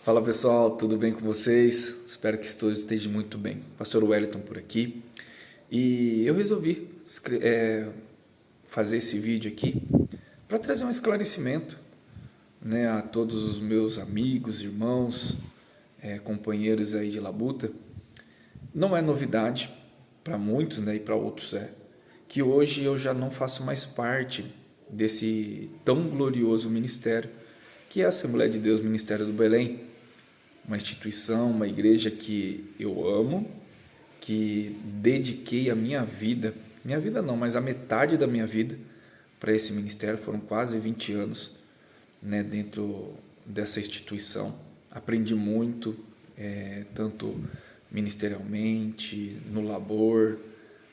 Fala pessoal, tudo bem com vocês? Espero que todos estejam muito bem. Pastor Wellington por aqui e eu resolvi fazer esse vídeo aqui para trazer um esclarecimento, né, a todos os meus amigos, irmãos, companheiros aí de labuta. Não é novidade para muitos, né, e para outros que hoje eu já não faço mais parte desse tão glorioso ministério que é a Assembleia de Deus Ministério do Belém. Uma instituição, uma igreja que eu amo, que dediquei a minha vida não, mas a metade da minha vida para esse ministério, foram quase 20 anos, né, dentro dessa instituição. Aprendi muito, tanto ministerialmente, no labor,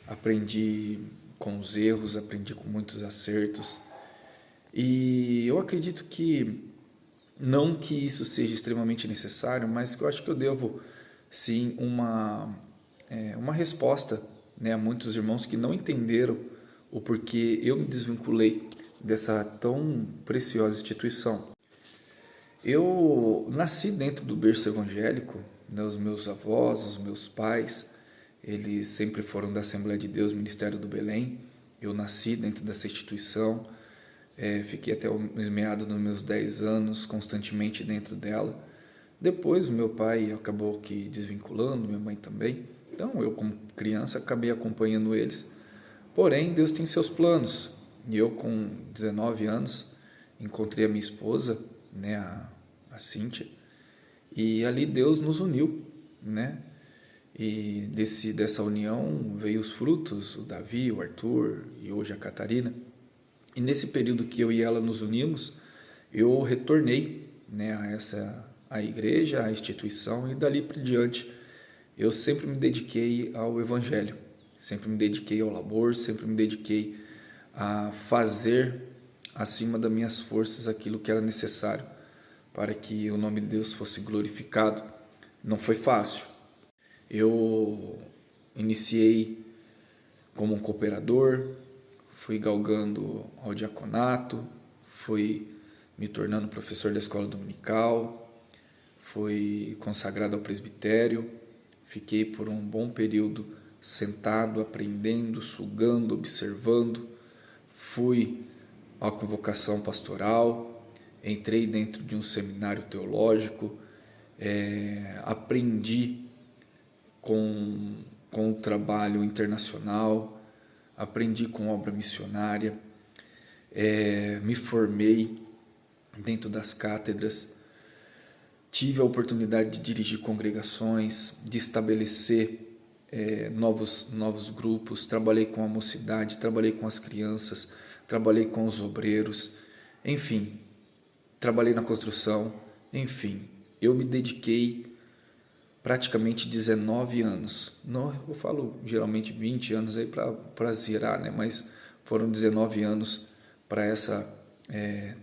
aprendi com os erros, aprendi com muitos acertos. E eu acredito que não que isso seja extremamente necessário, mas que eu acho que eu devo sim uma resposta, né, a muitos irmãos que não entenderam o porquê eu me desvinculei dessa tão preciosa instituição. Eu nasci dentro do berço evangélico, né, os meus avós, os meus pais, eles sempre foram da Assembleia de Deus Ministério do Belém. Eu nasci dentro dessa instituição. Fiquei até o meado dos meus 10 anos constantemente dentro dela. Depois meu pai acabou que desvinculando, minha mãe também. Então eu, como criança, acabei acompanhando eles. Porém, Deus tem seus planos. E eu, com 19 anos, encontrei a minha esposa, né, a Cíntia. E ali Deus nos uniu, né? E dessa união veio os frutos, o Davi, o Arthur e hoje a Catarina. E nesse período que eu e ela nos unimos, eu retornei, né, a igreja, a instituição, e dali por diante eu sempre me dediquei ao evangelho, sempre me dediquei ao labor, sempre me dediquei a fazer acima das minhas forças aquilo que era necessário para que o nome de Deus fosse glorificado. Não foi fácil. Eu iniciei como um cooperador, fui galgando ao diaconato, fui me tornando professor da escola dominical, fui consagrado ao presbitério, fiquei por um bom período sentado, aprendendo, sugando, observando, fui à convocação pastoral, entrei dentro de um seminário teológico, aprendi com o trabalho internacional, aprendi com obra missionária, me formei dentro das cátedras, tive a oportunidade de dirigir congregações, de estabelecer novos grupos, trabalhei com a mocidade, trabalhei com as crianças, trabalhei com os obreiros, enfim, trabalhei na construção, enfim, eu me dediquei praticamente 19 anos. Não, eu falo geralmente 20 anos aí para zerar, né? Mas foram 19 anos para essa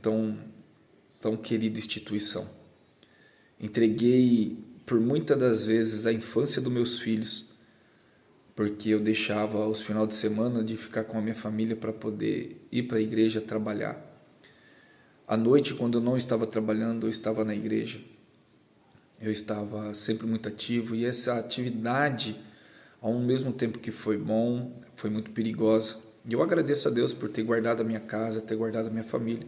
tão querida instituição. Entreguei por muitas das vezes a infância dos meus filhos, porque eu deixava os finais de semana de ficar com a minha família para poder ir para a igreja trabalhar. À noite, quando eu não estava trabalhando, eu estava na igreja. Eu estava sempre muito ativo, e essa atividade, ao mesmo tempo que foi bom, foi muito perigosa. E eu agradeço a Deus por ter guardado a minha casa, ter guardado a minha família.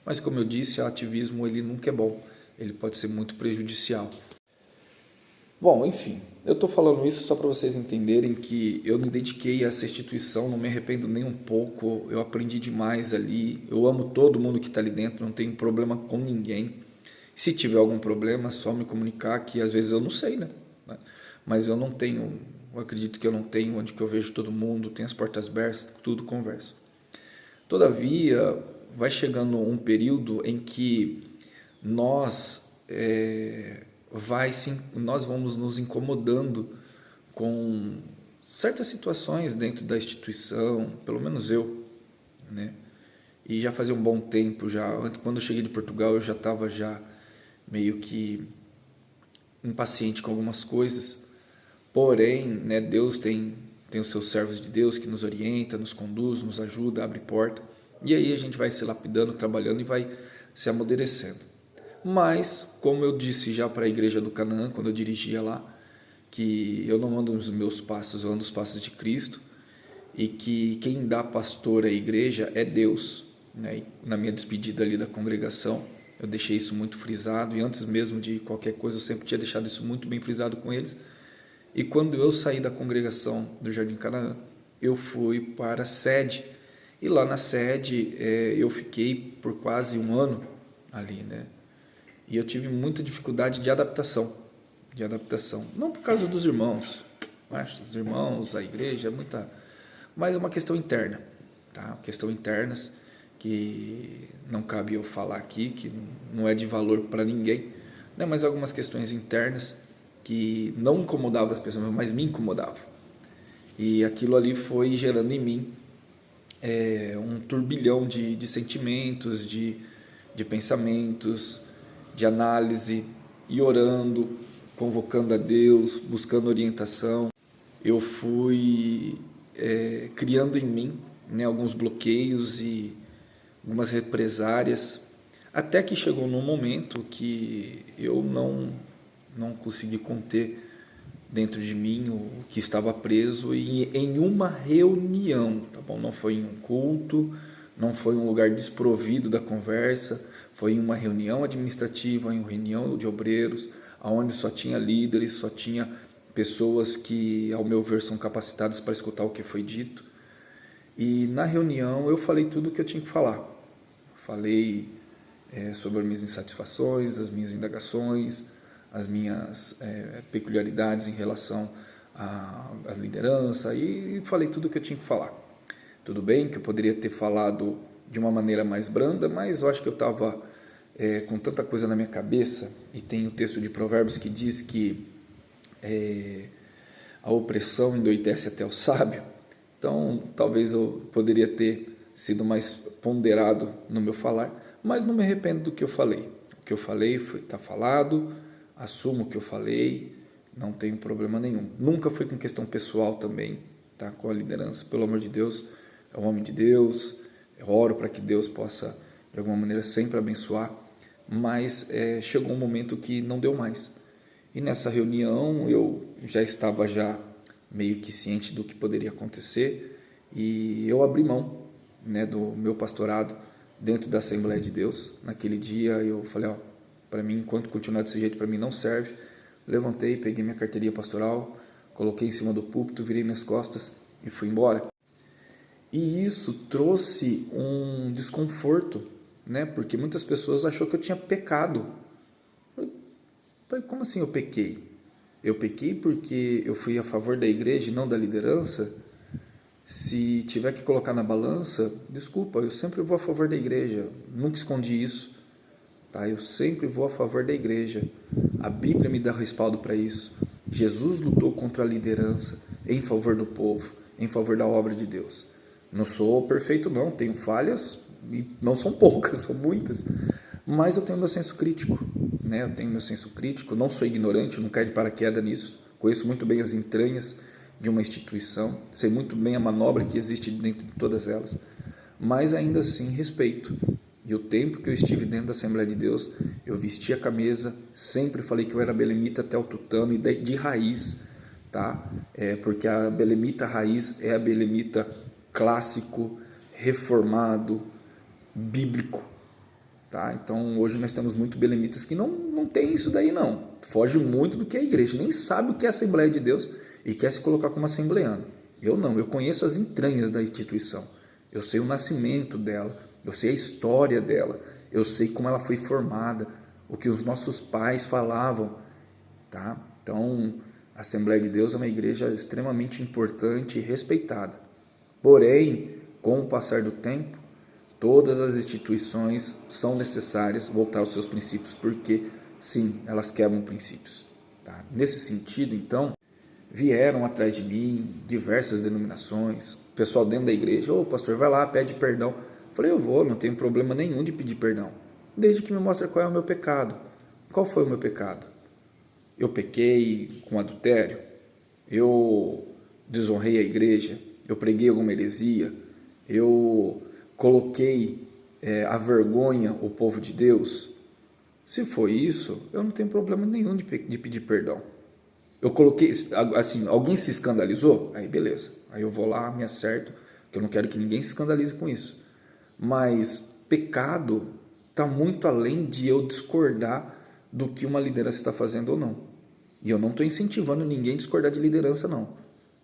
Mas como eu disse, o ativismo ele nunca é bom, ele pode ser muito prejudicial. Bom, enfim, eu estou falando isso só para vocês entenderem que eu me dediquei a essa instituição, não me arrependo nem um pouco, eu aprendi demais ali, eu amo todo mundo que está ali dentro, não tenho problema com ninguém. Se tiver algum problema, é só me comunicar, que às vezes eu não sei, né? Mas eu não tenho, eu acredito que eu não tenho, onde que eu vejo todo mundo, tem as portas abertas, tudo converso. Todavia, vai chegando um período em que nós nós vamos nos incomodando com certas situações dentro da instituição, pelo menos eu, né? E já fazia um bom tempo, antes, quando eu cheguei de Portugal, eu já estava meio que impaciente com algumas coisas. Porém, né, Deus tem os seus servos de Deus que nos orienta, nos conduz, nos ajuda, abre porta. E aí a gente vai se lapidando, trabalhando e vai se amadurecendo. Mas, como eu disse já para a igreja do Canaã, quando eu dirigia lá, que eu não ando os meus passos, eu ando os passos de Cristo, e que quem dá pastor à igreja é Deus, né? E na minha despedida ali da congregação, eu deixei isso muito frisado, e antes mesmo de qualquer coisa, eu sempre tinha deixado isso muito bem frisado com eles. E quando eu saí da congregação do Jardim Canaã, eu fui para a sede, e lá na sede eu fiquei por quase um ano ali, né? E eu tive muita dificuldade de adaptação, não por causa dos irmãos, os irmãos, a igreja, mas é uma questão interna, tá? Questão internas que não cabe eu falar aqui, que não é de valor para ninguém, né? Mas algumas questões internas que não incomodavam as pessoas, mas me incomodavam. E aquilo ali foi gerando em mim um turbilhão de sentimentos, de pensamentos, de análise, e orando, convocando a Deus, buscando orientação. Eu fui criando em mim, né, alguns bloqueios e algumas represárias, até que chegou num momento que eu não consegui conter dentro de mim o que estava preso, e em uma reunião, tá bom? Não foi em um culto, não foi um lugar desprovido da conversa, foi em uma reunião administrativa, em uma reunião de obreiros, onde só tinha líderes, só tinha pessoas que, ao meu ver, são capacitadas para escutar o que foi dito. E na reunião eu falei tudo o que eu tinha que falar. Falei sobre as minhas insatisfações, as minhas indagações, as minhas peculiaridades em relação à liderança, e falei tudo o que eu tinha que falar. Tudo bem que eu poderia ter falado de uma maneira mais branda, mas eu acho que eu estava com tanta coisa na minha cabeça, e tem o texto de Provérbios que diz que a opressão endoidece até o sábio. Então talvez eu poderia ter sido mais ponderado no meu falar, mas não me arrependo do que eu falei. O que eu falei está falado, assumo o que eu falei, não tenho problema nenhum. Nunca foi com questão pessoal também, tá? Com a liderança, pelo amor de Deus, é um homem de Deus, eu oro para que Deus possa de alguma maneira sempre abençoar, mas chegou um momento que não deu mais. E nessa reunião eu já estava meio que ciente do que poderia acontecer, e eu abri mão, né, do meu pastorado dentro da Assembleia de Deus. Naquele dia eu falei, para mim, enquanto continuar desse jeito, para mim não serve. Levantei, peguei minha carteirinha pastoral, coloquei em cima do púlpito, virei minhas costas e fui embora. E isso trouxe um desconforto, né? Porque muitas pessoas achou que eu tinha pecado. Como assim eu pequei? Eu pequei porque eu fui a favor da igreja e não da liderança? Se tiver que colocar na balança, desculpa, eu sempre vou a favor da igreja, nunca escondi isso, tá? Eu sempre vou a favor da igreja, a Bíblia me dá respaldo para isso. Jesus lutou contra a liderança em favor do povo, em favor da obra de Deus. Não sou perfeito não, tenho falhas, e não são poucas, são muitas, mas eu tenho meu senso crítico, né? Eu tenho meu senso crítico, não sou ignorante, eu não caio de paraquedas nisso, conheço muito bem as entranhas de uma instituição, sei muito bem a manobra que existe dentro de todas elas, mas ainda assim respeito. E o tempo que eu estive dentro da Assembleia de Deus, eu vesti a camisa, sempre falei que eu era belemita até o tutano, e de raiz, tá? Porque a belemita raiz é a belemita clássico, reformado, bíblico, tá? Então hoje nós temos muito belemitas que não tem isso daí não, foge muito do que é a igreja, nem sabe o que é a Assembleia de Deus e quer se colocar como assembleano. Eu não, eu conheço as entranhas da instituição, eu sei o nascimento dela, eu sei a história dela, eu sei como ela foi formada, o que os nossos pais falavam, tá? Então a Assembleia de Deus é uma igreja extremamente importante e respeitada. Porém, com o passar do tempo, todas as instituições são necessárias voltar aos seus princípios, porque sim, elas quebram princípios, tá? Nesse sentido, então, vieram atrás de mim diversas denominações, pessoal dentro da igreja, pastor, vai lá, pede perdão. Eu falei, eu vou, não tenho problema nenhum de pedir perdão, desde que me mostre qual é o meu pecado. Qual foi o meu pecado? Eu pequei com adultério? Eu desonrei a igreja? Eu preguei alguma heresia? Eu coloquei a vergonha o povo de Deus? Se foi isso, eu não tenho problema nenhum de pedir perdão. Eu coloquei, assim, alguém se escandalizou? Aí beleza, aí eu vou lá, me acerto, que eu não quero que ninguém se escandalize com isso. Mas pecado está muito além de eu discordar do que uma liderança está fazendo ou não. E eu não estou incentivando ninguém a discordar de liderança, não.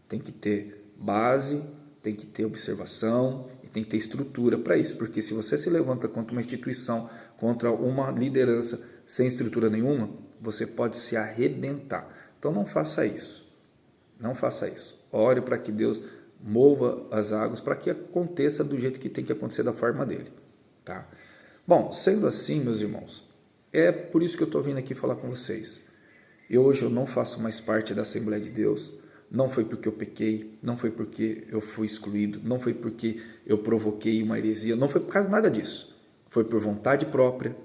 Tem que ter base, tem que ter observação e tem que ter estrutura para isso. Porque se você se levanta contra uma instituição, contra uma liderança sem estrutura nenhuma, você pode se arrebentar. Então não faça isso. Não faça isso. Ore para que Deus mova as águas, para que aconteça do jeito que tem que acontecer, da forma dele. Tá? Bom, sendo assim, meus irmãos, é por isso que eu estou vindo aqui falar com vocês. Hoje eu não faço mais parte da Assembleia de Deus. Não foi porque eu pequei, não foi porque eu fui excluído, não foi porque eu provoquei uma heresia, não foi por causa de nada disso. Foi por vontade própria.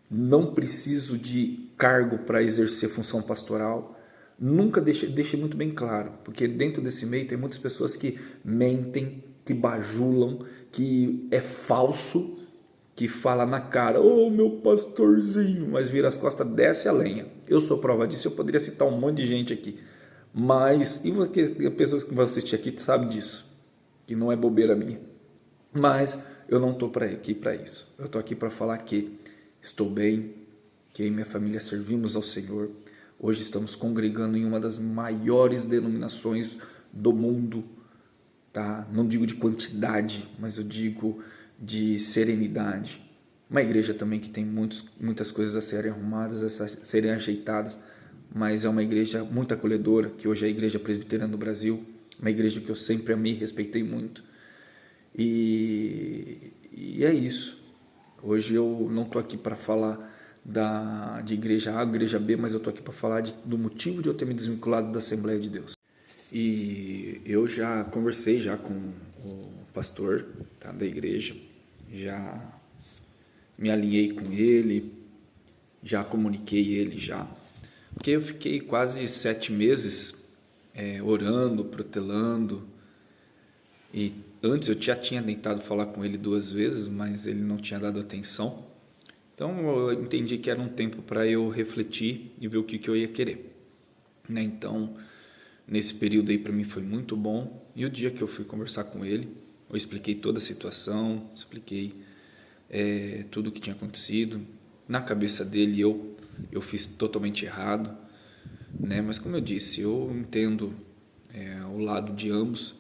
Não preciso de cargo para exercer função pastoral. Nunca deixei muito bem claro, porque dentro desse meio tem muitas pessoas que mentem, que bajulam, que é falso, que fala na cara, ô meu pastorzinho, mas vira as costas, desce a lenha. Eu sou prova disso, eu poderia citar um monte de gente aqui. Mas, e pessoas que vão assistir aqui sabem disso, que não é bobeira minha. Mas eu não estou aqui para isso. Eu estou aqui para falar que estou bem, que eu e minha família servimos ao Senhor. Hoje estamos congregando em uma das maiores denominações do mundo, tá? Não digo de quantidade, mas eu digo de serenidade. Uma igreja também que tem muitas coisas a serem arrumadas, a serem ajeitadas, mas é uma igreja muito acolhedora, que hoje é a Igreja Presbiteriana do Brasil, uma igreja que eu sempre amei e respeitei muito. E é isso. Hoje eu não estou aqui para falar de igreja A, igreja B, mas eu estou aqui para falar do motivo de eu ter me desvinculado da Assembleia de Deus. E eu já conversei já com o pastor, tá, da igreja, já me alinhei com ele, já comuniquei ele já, porque eu fiquei quase 7 meses orando, protelando, e antes eu já tinha tentado falar com ele 2 vezes, mas ele não tinha dado atenção. Então eu entendi que era um tempo para eu refletir e ver o que eu ia querer, né? Então nesse período aí para mim foi muito bom. E o dia que eu fui conversar com ele, eu expliquei toda a situação, expliquei tudo o que tinha acontecido. Na cabeça dele eu fiz totalmente errado, né? Mas como eu disse, eu entendo o lado de ambos,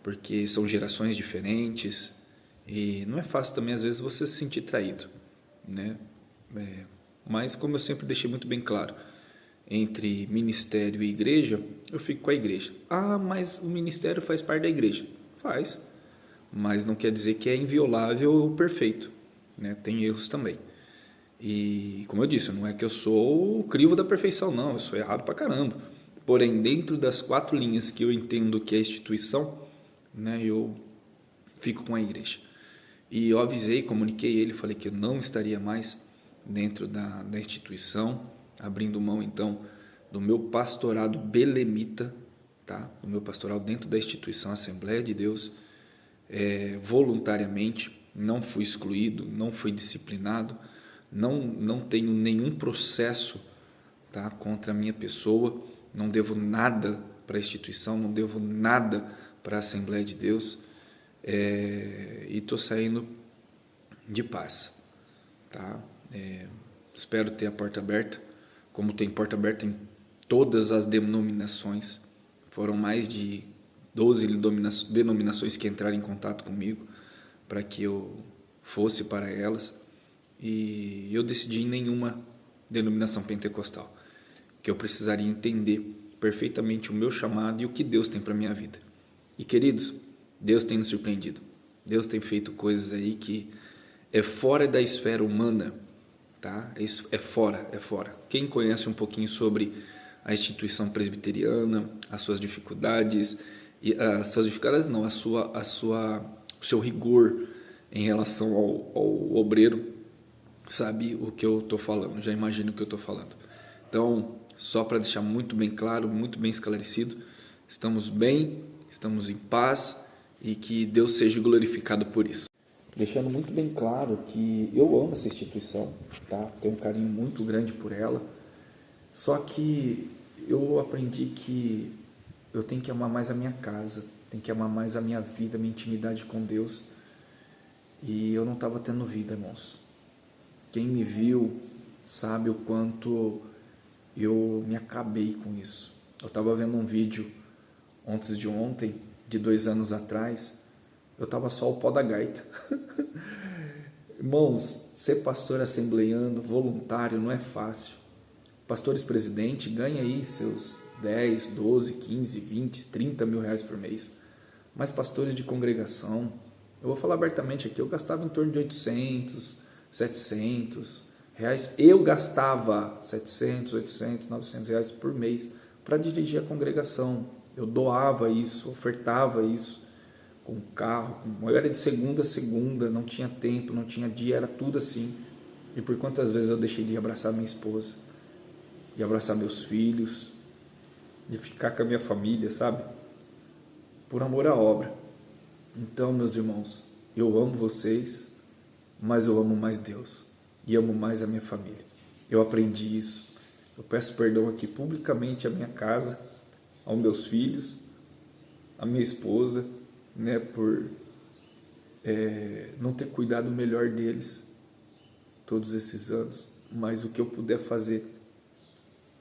porque são gerações diferentes e não é fácil também às vezes você se sentir traído, né? Mas como eu sempre deixei muito bem claro, entre ministério e igreja, eu fico com a igreja. Ah, mas o ministério faz parte da igreja. Faz, mas não quer dizer que é inviolável ou perfeito, né? Tem erros também. E como eu disse, não é que eu sou o crivo da perfeição, não, eu sou errado pra caramba. Porém, dentro das 4 linhas que eu entendo que é a instituição, né, eu fico com a igreja. E eu avisei, comuniquei ele, falei que eu não estaria mais dentro da instituição, abrindo mão então do meu pastorado belemita, tá? Do meu pastoral dentro da instituição Assembleia de Deus, voluntariamente. Não fui excluído, não fui disciplinado, não tenho nenhum processo, tá, contra a minha pessoa, não devo nada para a instituição, não devo nada para a Assembleia de Deus, e estou saindo de paz, tá? Espero ter a porta aberta, como tem porta aberta em todas as denominações. Foram mais de 12 denominações que entraram em contato comigo para que eu fosse para elas, e eu decidi em nenhuma denominação pentecostal, que eu precisaria entender perfeitamente o meu chamado e o que Deus tem para a minha vida. E queridos, Deus tem nos surpreendido. Deus tem feito coisas aí que é fora da esfera humana, tá? Isso é fora. Quem conhece um pouquinho sobre a instituição presbiteriana, as suas dificuldades, o seu rigor em relação ao obreiro, sabe o que eu estou falando, já imagino o que eu estou falando. Então, só para deixar muito bem claro, muito bem esclarecido, estamos bem, estamos em paz, e que Deus seja glorificado por isso. deixando muito bem claro que eu amo essa instituição, tá? Tenho um carinho muito grande por ela, só que eu aprendi que eu tenho que amar mais a minha casa, tenho que amar mais a minha vida, a minha intimidade com Deus, e eu não estava tendo vida, irmãos. Quem me viu sabe o quanto eu me acabei com isso. Eu estava vendo um vídeo antes de ontem, de 2 anos atrás, eu estava só o pó da gaita. Irmãos, ser pastor assembleiano, voluntário, não é fácil. Pastores presidente ganha aí seus 10, 12, 15, 20, 30 mil reais por mês. Mas pastores de congregação, eu vou falar abertamente aqui, eu gastava em torno de 800, 700 reais. Eu gastava 700, 800, 900 reais por mês para dirigir a congregação. Eu doava isso, ofertava isso com carro. Eu era de segunda a segunda, não tinha tempo, não tinha dia, era tudo assim. E por quantas vezes eu deixei de abraçar minha esposa, de abraçar meus filhos, de ficar com a minha família, sabe? Por amor à obra. Então, meus irmãos, eu amo vocês, mas eu amo mais Deus e amo mais a minha família. Eu aprendi isso. Eu peço perdão aqui publicamente à minha casa, aos meus filhos, à minha esposa, né, por não ter cuidado melhor deles todos esses anos. Mas o que eu puder fazer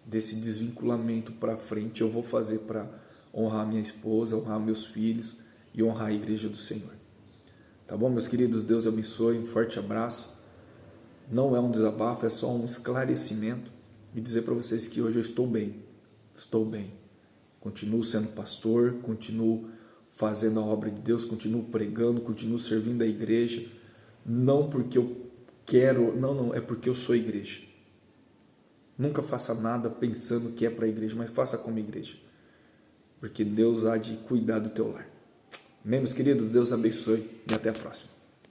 desse desvinculamento para frente, eu vou fazer para honrar minha esposa, honrar meus filhos e honrar a igreja do Senhor. Tá bom, meus queridos? Deus abençoe, um forte abraço. Não é um desabafo, é só um esclarecimento e dizer para vocês que hoje eu estou bem, continuo sendo pastor, continuo fazendo a obra de Deus, continuo pregando, continuo servindo a igreja, não porque eu quero, não, é porque eu sou igreja. Nunca faça nada pensando que é para a igreja, mas faça como igreja, porque Deus há de cuidar do teu lar. Amém, meus queridos? Deus abençoe e até a próxima.